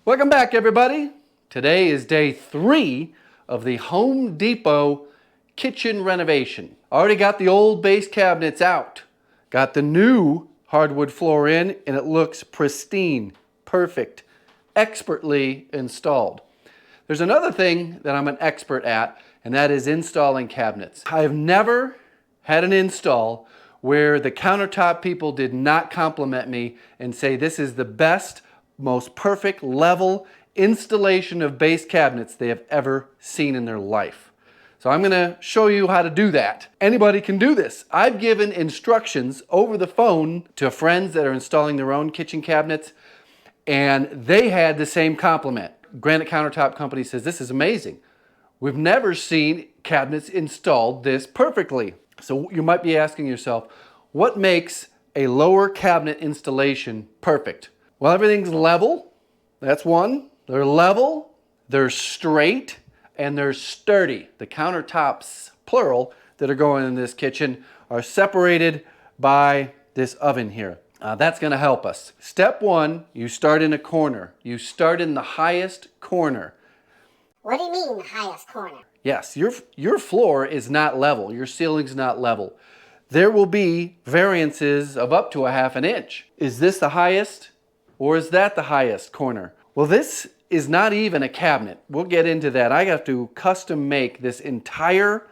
Welcome back, everybody. Today is day 3 of the Home Depot kitchen renovation. Already got the old base cabinets out. Got the new hardwood floor in, and it looks pristine, perfect, expertly installed. There's another thing that I'm an expert at, and that is installing cabinets. I have never had an install where the countertop people did not compliment me and say this is the best, most perfect level installation of base cabinets they have ever seen in their life. So I'm going to show you how to do that. Anybody can do this. I've given instructions over the phone to friends that are installing their own kitchen cabinets, and they had the same compliment. Granite Countertop Company says, this is amazing. We've never seen cabinets installed this perfectly. So you might be asking yourself, what makes a lower cabinet installation perfect? Well, everything's level. That's one. They're level, they're straight, and they're sturdy. The countertops, plural, that are going in this kitchen are separated by this oven here. That's going to help us. Step 1, you start in a corner. You start in the highest corner. What do you mean, the highest corner? Yes, your floor is not level. Your ceiling's not level. There will be variances of up to 1/2 inch. Is this the highest, or is that the highest corner? Well, this is not even a cabinet. We'll get into that. I have to custom make this entire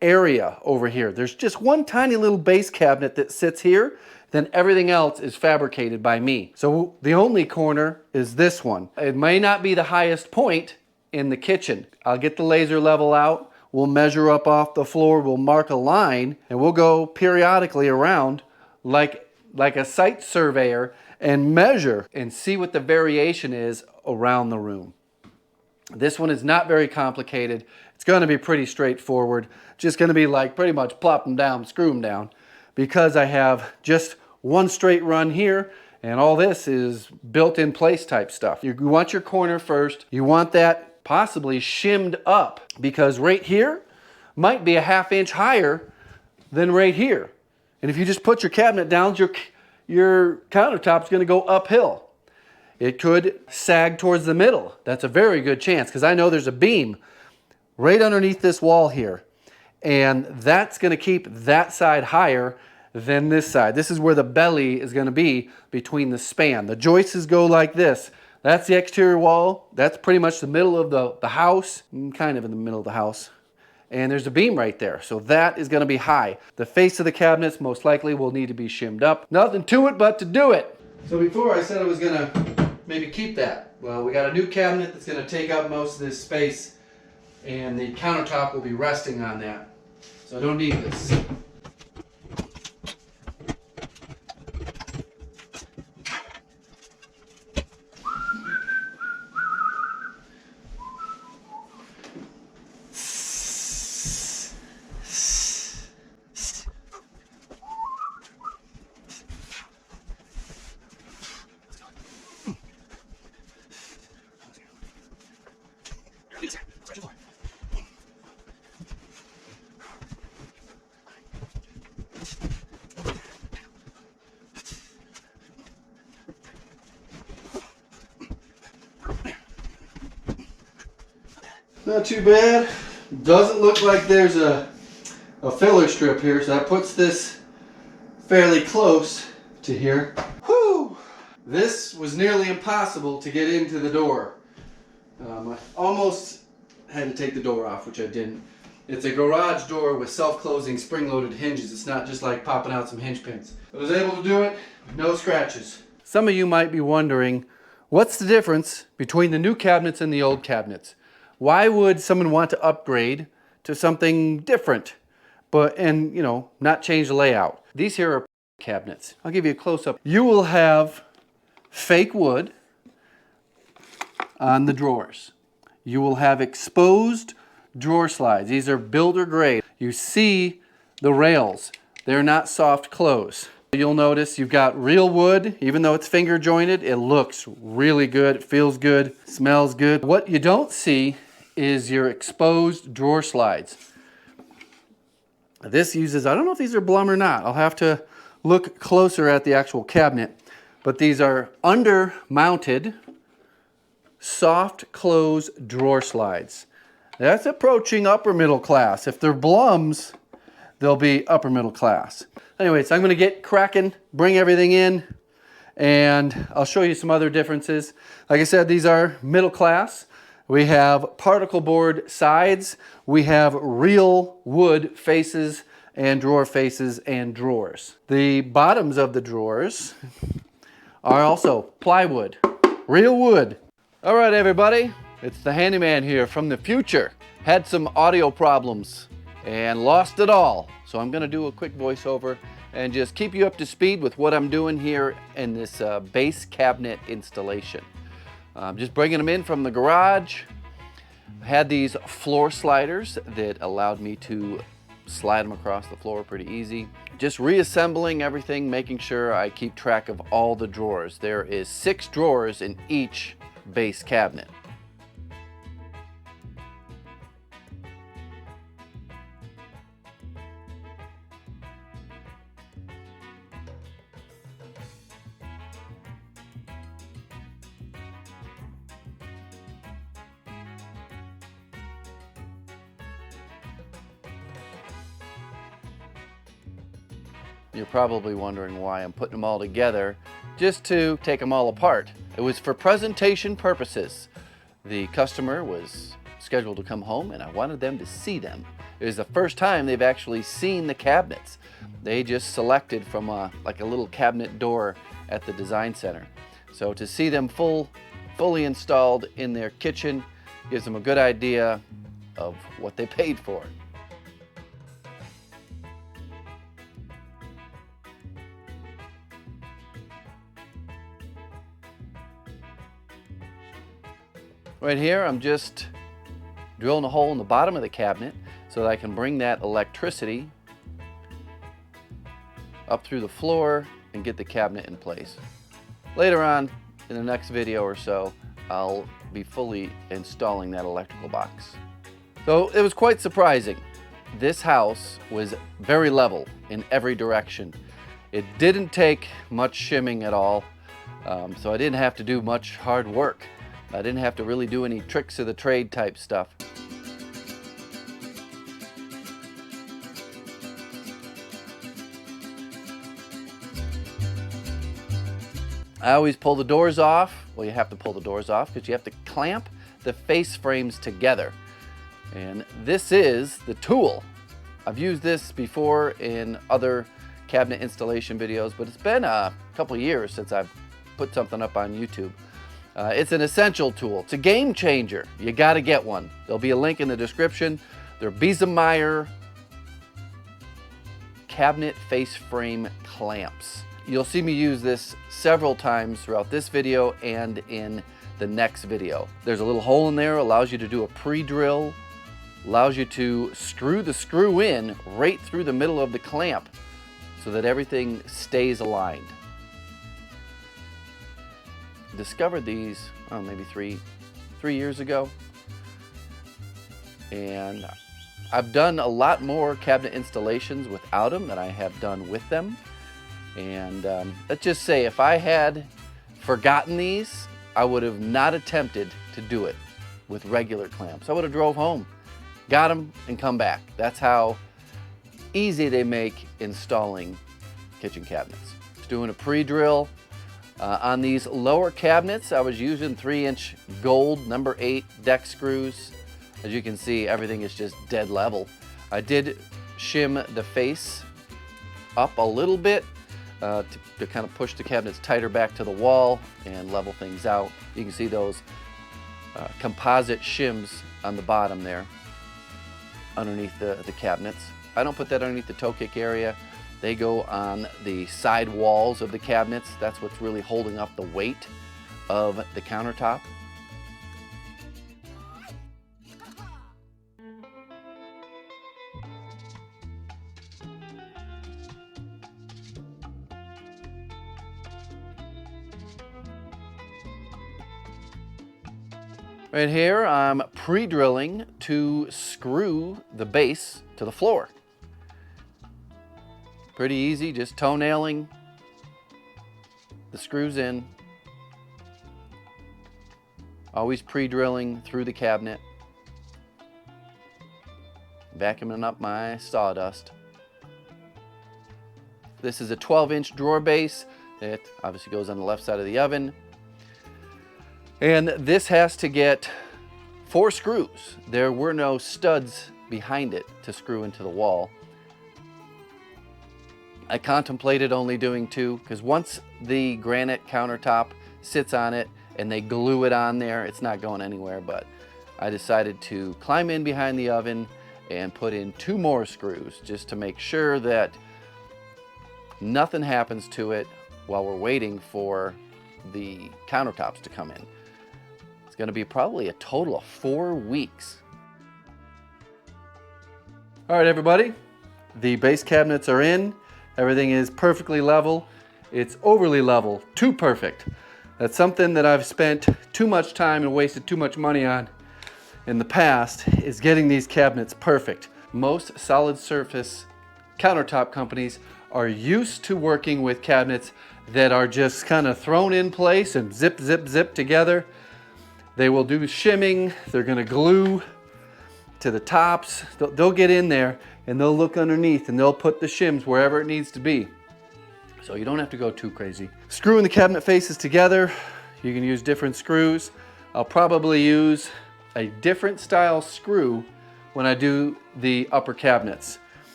area over here. There's just one tiny little base cabinet that sits here. Then everything else is fabricated by me. So the only corner is this one. It may not be the highest point in the kitchen. I'll get the laser level out. We'll measure up off the floor. We'll mark a line, and we'll go periodically around like a site surveyor and measure and see what the variation is around the room. This one is not very complicated. It's going to be pretty straightforward. Just going to be like pretty much plop them down, screw them down, because I have just one straight run here, and all this is built-in place type stuff. You want your corner first. You want that possibly shimmed up, because right here might be 1/2 inch higher than right here. And if you just put your cabinet down, your countertop's going to go uphill. It could sag towards the middle. That's a very good chance, because I know there's a beam right underneath this wall here, and that's going to keep that side higher than this side. This is where the belly is going to be between the span. The joists go like this. That's the exterior wall. That's pretty much the middle of the house, kind of in the middle of the house. And there's a beam right there, so that is going to be high. The face of the cabinets most likely will need to be shimmed up. Nothing to it but to do it. So before I said I was going to maybe keep that. Well, we got a new cabinet that's going to take up most of this space, and the countertop will be resting on that. So I don't need this. Not too bad. Doesn't look like there's a filler strip here, so that puts this fairly close to here. Whew! This was nearly impossible to get into the door. I almost had to take the door off, which I didn't. It's a garage door with self-closing spring-loaded hinges. It's not just like popping out some hinge pins. I was able to do it with no scratches. Some of you might be wondering, what's the difference between the new cabinets and the old cabinets? Why would someone want to upgrade to something different, and not change the layout? These here are cabinets. I'll give you a close-up. You will have fake wood on the drawers. You will have exposed drawer slides. These are builder grade. You see the rails. They're not soft close. You'll notice you've got real wood. Even though it's finger jointed, it looks really good. It feels good. Smells good. What you don't see is your exposed drawer slides. This uses, I don't know if these are Blum or not. I'll have to look closer at the actual cabinet. But these are under mounted soft close drawer slides. That's approaching upper middle class. If they're Blums, they'll be upper middle class. Anyways, I'm gonna get cracking, bring everything in, and I'll show you some other differences. Like I said, these are middle class. We have particle board sides. We have real wood faces and drawer faces and drawers. The bottoms of the drawers are also plywood, real wood. All right, everybody, it's the Handyman here from the future. Had some audio problems and lost it all. So I'm gonna do a quick voiceover and just keep you up to speed with what I'm doing here in this base cabinet installation. Just bringing them in from the garage. I had these floor sliders that allowed me to slide them across the floor pretty easy. Just reassembling everything, making sure I keep track of all the drawers. There is 6 drawers in each base cabinet. You're probably wondering why I'm putting them all together just to take them all apart. It was for presentation purposes. The customer was scheduled to come home and I wanted them to see them. It was the first time they've actually seen the cabinets. They just selected from like a little cabinet door at the design center. So to see them fully installed in their kitchen gives them a good idea of what they paid for. Right here, I'm just drilling a hole in the bottom of the cabinet so that I can bring that electricity up through the floor and get the cabinet in place. Later on, in the next video or so, I'll be fully installing that electrical box. So it was quite surprising. This house was very level in every direction. It didn't take much shimming at all, so I didn't have to do much hard work. I didn't have to really do any tricks of the trade type stuff. I always pull the doors off. Well, you have to pull the doors off because you have to clamp the face frames together. And this is the tool. I've used this before in other cabinet installation videos, but it's been a couple years since I've put something up on YouTube. It's an essential tool. It's a game changer. You got to get one. There'll be a link in the description. They're Biesemeyer cabinet face frame clamps. You'll see me use this several times throughout this video and in the next video. There's a little hole in there, allows you to do a pre-drill, allows you to screw the screw in right through the middle of the clamp so that everything stays aligned. Discovered these, maybe three years ago, and I've done a lot more cabinet installations without them than I have done with them. And let's just say if I had forgotten these, I would have not attempted to do it with regular clamps. I would have drove home, got them, and come back. That's how easy they make installing kitchen cabinets. Just doing a pre-drill. On these lower cabinets, I was using 3-inch gold number 8 deck screws. As you can see, everything is just dead level. I did shim the face up a little bit to kind of push the cabinets tighter back to the wall and level things out. You can see those composite shims on the bottom there underneath the cabinets. I don't put that underneath the toe kick area. They go on the side walls of the cabinets. That's what's really holding up the weight of the countertop. Right here, I'm pre-drilling to screw the base to the floor. Pretty easy, just toenailing the screws in. Always pre-drilling through the cabinet. Vacuuming up my sawdust. This is a 12-inch drawer base that obviously goes on the left side of the oven. And this has to get 4 screws. There were no studs behind it to screw into the wall. I contemplated only doing 2 because once the granite countertop sits on it and they glue it on there, it's not going anywhere. But I decided to climb in behind the oven and put in 2 more screws just to make sure that nothing happens to it while we're waiting for the countertops to come in. It's going to be probably a total of 4 weeks. All right, everybody, the base cabinets are in. Everything is perfectly level. It's overly level, too perfect. That's something that I've spent too much time and wasted too much money on in the past, is getting these cabinets perfect. Most solid surface countertop companies are used to working with cabinets that are just kind of thrown in place and zip, zip, zip together. They will do shimming, they're gonna glue to the tops. They'll get in there and they'll look underneath and they'll put the shims wherever it needs to be. So you don't have to go too crazy. Screwing the cabinet faces together, you can use different screws. I'll probably use a different style screw when I do the upper cabinets.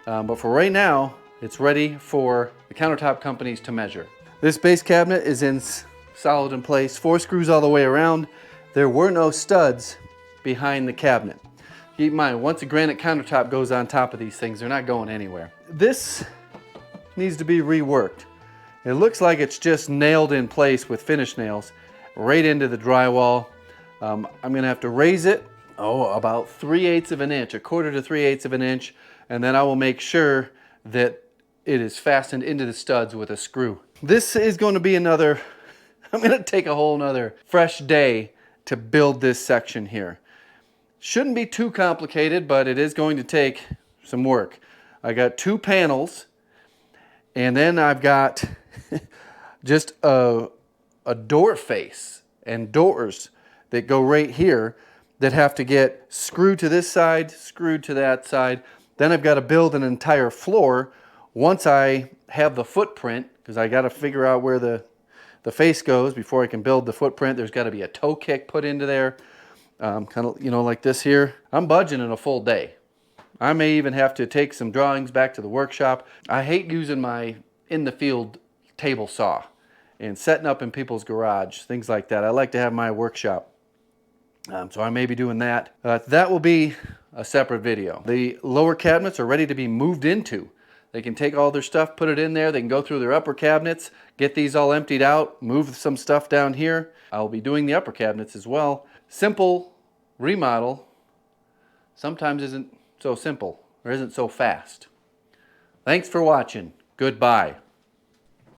But for right now, it's ready for the countertop companies to measure. This base cabinet is in solid in place, 4 screws all the way around. There were no studs behind the cabinet. Keep in mind, once a granite countertop goes on top of these things, they're not going anywhere. This needs to be reworked. It looks like it's just nailed in place with finish nails right into the drywall. I'm gonna have to raise it, about 3/8 of an inch, 1/4 to 3/8 of an inch, and then I will make sure that it is fastened into the studs with a screw. This is going to be another, I'm going to take a whole nother fresh day to build this section here. Shouldn't be too complicated, but it is going to take some work. I got 2 panels, and then I've got just a door face and doors that go right here that have to get screwed to this side, screwed to that side. Then I've got to build an entire floor once I have the footprint, because I got to figure out where the face goes before I can build the footprint. There's got to be a toe kick put into there, kind of, you know, like this here. I'm budgeting a full day. I may even have to take some drawings back to the workshop. I hate using my in-the-field table saw and setting up in people's garage, things like that. I like to have my workshop. So I may be doing that. That will be a separate video. The lower cabinets are ready to be moved into. They can take all their stuff, put it in there. They can go through their upper cabinets, get these all emptied out, move some stuff down here. I'll be doing the upper cabinets as well. Simple remodel sometimes isn't so simple or isn't so fast. Thanks for watching. Goodbye.